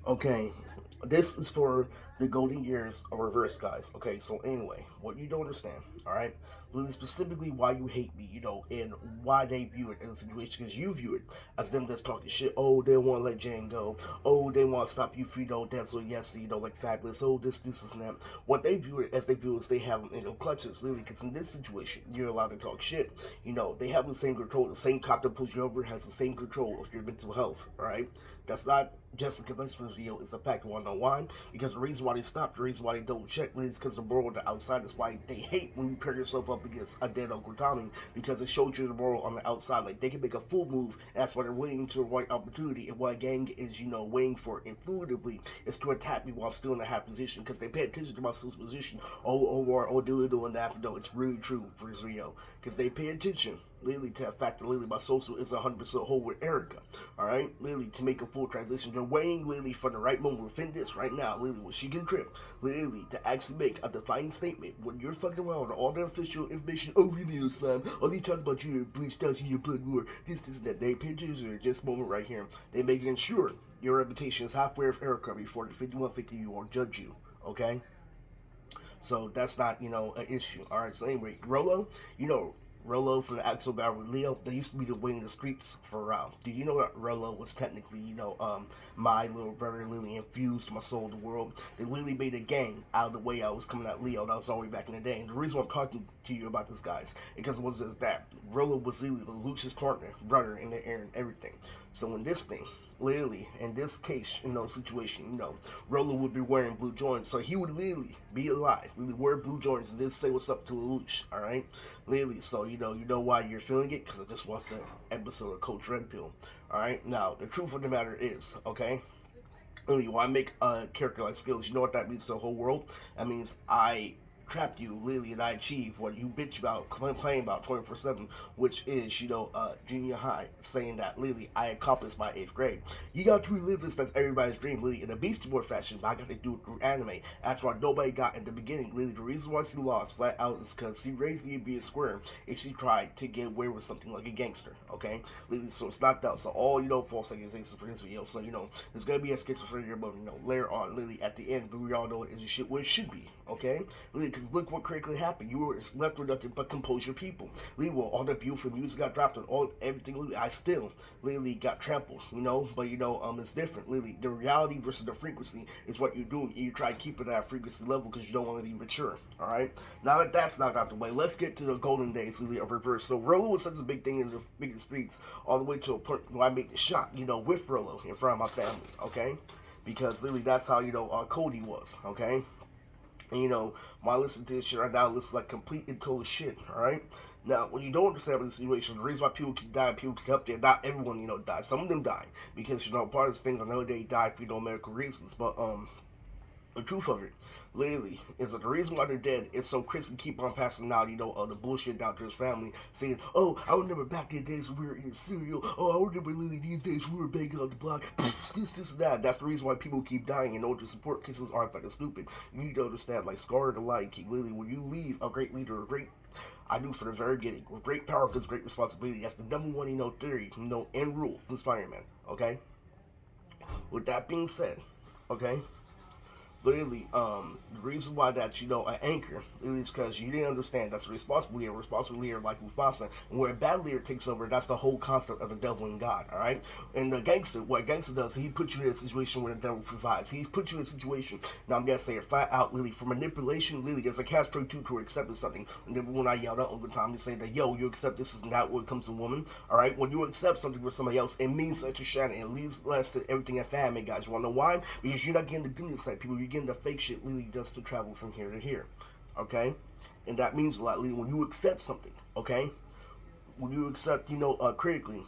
Okay, this is for the golden years of reverse, guys. Okay, so anyway, what you don't understand, all right, really specifically why you hate me, and why they view it in a situation, because you view it as them that's talking shit. Oh, they want to let Jane go. Oh, they want to stop you for that's so yes, like fabulous. Oh, this and that. What they view it as, they view as they have clutches, really, because in this situation, you're allowed to talk shit. They have the same control. The same cop that pulls you over has the same control of your mental health. All right, that's not Jessica Westbrook's video is a fact. You want to know why? Because the reason why they stopped, the reason why they don't check is because the world, the outside, is why they hate when you pair yourself up against a dead Uncle Tommy, because it shows you the world on the outside. Like, they can make a full move, and that's why they're waiting to the right opportunity. And what a gang is, waiting for intuitively is to attack me while I'm still in a half position, because they pay attention to my still position. Oh, doing that. No, it's really true for this video, because they pay attention. Lily, to the fact that Lily, my social is 100% whole with Erica. Alright? Lily, to make a full transition. They're waiting Lily for the right moment within this right now. Lily, when she can trip. Lily, to actually make a defining statement. When you're fucking around with all the official information, oh, really, Islam. All they talk about you, bleach does your blood war. This, and that. They pay attention to this moment right here. They make it ensure your reputation is halfway of Erica before the 5150 you or judge you. Okay? So that's not, an issue. Alright, so anyway, Rolo, Rolo from the Axel Battle with Leo, they used to be the way in the streets for a while. Do you know that Rolo was technically, my little brother Lily infused my soul to the world? They literally made a gang out of the way I was coming at Leo. That was all the way back in the day. And the reason why I'm talking to you about this, guys, because it was just that Rolo was literally Luch's partner, brother in the air and everything. So when this thing, literally, in this case, situation, Rolo would be wearing blue joints, so he would literally be alive, literally wear blue joints and then say what's up to Lelouch, alright? Literally, so you know why you're feeling it, because I just watched the episode of Coach Red Pill, alright? Now, the truth of the matter is, okay? Literally, when I make a character like Skills, you know what that means to the whole world? That means I trapped you, Lily, and I achieved what you bitch about, complain about 24/7, which is, junior high, saying that, Lily, I accomplished my 8th grade. You got to relive this, that's everybody's dream, Lily, in a Beastie Boy fashion, but I got to do it through anime. That's why nobody got in the beginning, Lily. The reason why she lost flat out is because she raised me to be a square, and she tried to get away with something like a gangster, okay? Lily, so it's not that. So all, false accusations for this video, so, there's gonna be a schizophrenia, but, later on, Lily, at the end, but we all know it is your shit where it should be, okay? Lily, because look what critically happened. You were left with nothing but composure people. Literally, well, all the beautiful music got dropped and all everything. Literally, I still literally got trampled. But it's different. Literally, the reality versus the frequency is what you're doing. And you try to keep it at a frequency level because you don't want to be mature. All right. Now that that's knocked out the way, let's get to the golden days literally of reverse. So Rolo was such a big thing in the biggest streets, all the way to a point where I made the shot. With Rolo in front of my family. Okay. Because literally, that's how Cody was. Okay. And when I listen to this shit right now, it looks like complete and total shit, alright? Now, what you don't understand about the situation, the reason why people keep dying, people keep up there, not everyone, died. Some of them died. Because, part of this thing, I know they died for, medical reasons. But, the truth of it, literally, is that the reason why they're dead is so Chris can keep on passing out, the bullshit down to his family, saying, oh, I remember back in the days when we were eating cereal, oh, I remember literally these days we were banging on the block, this, and that. That's the reason why people keep dying in order to support kisses aren't fucking stupid. You need to understand, like Scar the Lion King, literally, when you leave a great leader, a great I knew from the very beginning, with great power comes great responsibility. That's the number one, theory, and rule in Spider-Man, okay? With that being said, okay? Literally, the reason why that an anchor is because you didn't understand that's a responsible leader like Mufasa, and where a bad leader takes over, that's the whole concept of the devil and God, all right? And the gangster, what a gangster does, he puts you in a situation where the devil provides. He puts you in a situation. Now I'm gonna say it flat out, Lily, for manipulation. Lily, there's a catch 22 to accepting something. And then when I yelled out over time, you say that you accept this is not what comes to woman, all right? When you accept something for somebody else, it means such a shadow. It leads less to everything that family guys. You wanna know why? Because you're not getting the goodness side, people. You're getting the fake shit, Lily, just to travel from here to here, okay? And that means a lot, Lily, when you accept something, okay? When you accept, critically,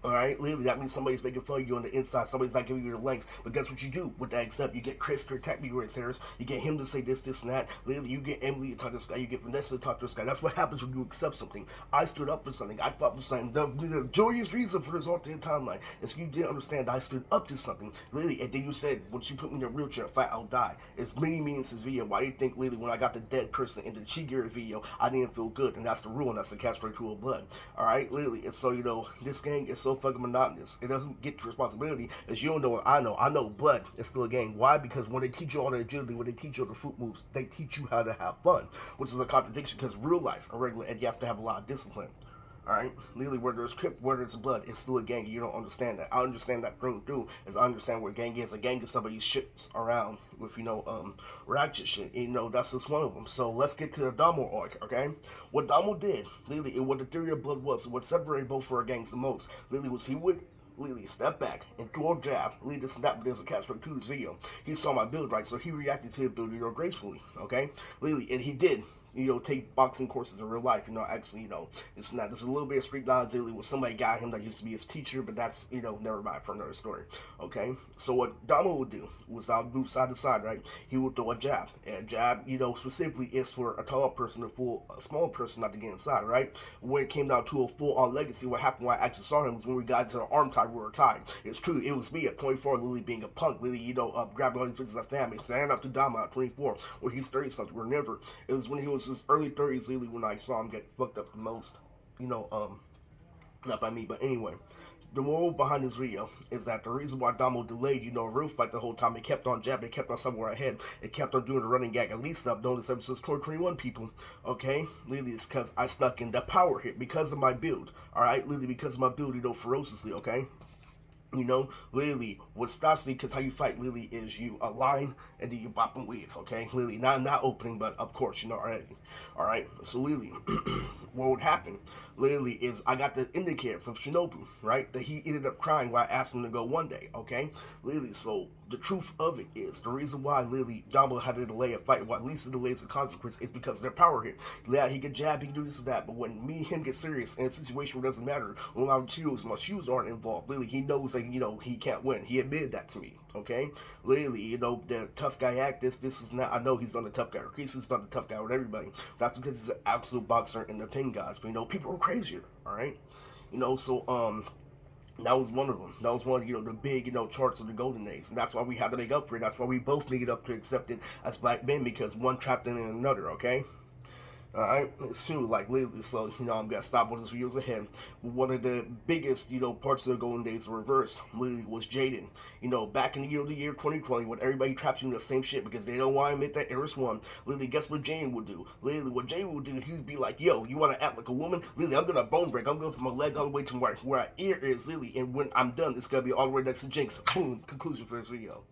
alright, literally, that means somebody's making fun of you on the inside. Somebody's not giving you the length. But guess what you do with that accept? You get Chris to attack me where it's Harris. You get him to say this, and that. Literally, you get Emily to talk to this guy. You get Vanessa to talk to this guy. That's what happens when you accept something. I stood up for something. I fought for something. The joyous reason for this alternate timeline is you didn't understand I stood up to something. Literally, and then you said, once you put me in a wheelchair, flat, I'll die. It's many means this video. Why do you think, literally, when I got the dead person in the Chigiri video, I didn't feel good? And that's the rule, and that's the catch right to a blood. Alright, literally, and so, this gang is so so fucking monotonous. It doesn't get to responsibility. As you don't know what I know. I know blood is still a game. Why? Because when they teach you all the agility, when they teach you all the foot moves, they teach you how to have fun, which is a contradiction because real life, a regular Ed, you have to have a lot of discipline. Alright? Literally, where there's crip, where there's blood, it's still a gang. You don't understand that. I understand that through and through, as I understand what a gang is. A gang is somebody shits around with, ratchet shit. That's just one of them. So let's get to the Damo arc, okay? What Damo did, literally, and what the theory of blood was, what separated both of our gangs the most, literally, was he would Lily step back and throw a jab. Lily does not there's a catch straight to his video. He saw my build right, so he reacted to the build, gracefully. Okay, Lily, and he did. Take boxing courses in real life. Actually, it's not. There's a little bit of street knowledge. Lily was somebody got him that used to be his teacher, but that's never mind for another story. Okay, so what Damo would do was I'll move side to side, right? He would throw a jab, and a jab, specifically is for a tall person to fool a small person not to get inside, right? When it came down to a full-on legacy, what happened when I actually saw him was when we got into the arm tie, we were tied. It's true, it was me at 24, Lily being a punk, Lily, grabbing all these pictures of family, standing up to Damo at 24, where he's 30-something. Remember, it was when he was his early 30s, Lily, when I saw him get fucked up the most. Not by me, but anyway. The moral behind this video is that the reason why Damo delayed, a real fight the whole time, it kept on jabbing, it kept on somewhere ahead, it kept on doing the running gag, at least I've known this ever since 2021, people, okay? Literally, it's because I stuck in the power hit, because of my build, alright? Literally, because of my build, ferociously, okay? Literally, what stops me, because how you fight, Lily, is you align and then you bop and weave, okay? Lily, not opening, but of course, already. Alright, so Lily, what would happen, Lily, is I got the indicator from Shinobu, right? That he ended up crying while I asked him to go one day, okay? Lily, so the truth of it is, the reason why Lily, Damo had to delay a fight, well, at least the delays of consequence, is because of their power hit. Yeah, he can jab, he can do this and that, but when me and him get serious in a situation where it doesn't matter, when my shoes aren't involved, Lily, he knows that, he can't win. He admitted that to me, okay? Literally, the tough guy act, this is not, I know he's not the tough guy, or he's not the tough guy with everybody. That's because he's an absolute boxer in the pin guys, but, people are crazier, alright? So, that was one of them. That was one of, the big, charts of the golden days. And that's why we had to make up for it. That's why we both made it up to accept it as black men, because one trapped in another, okay? Alright, it's true, like lately, so, I'm gonna stop with this videos ahead. One of the biggest, parts of the golden days reversed, literally, was Jaden. Back in the year 2020, when everybody traps you in the same shit because they don't want to admit that Eris won, literally, guess what Jaden would do? Literally, what Jaden would do, he'd be like, yo, you wanna act like a woman? Literally, I'm gonna bone break, I'm gonna put my leg all the way to where our ear is, literally, and when I'm done, it's gonna be all the way next to Jinx. Boom, conclusion for this video.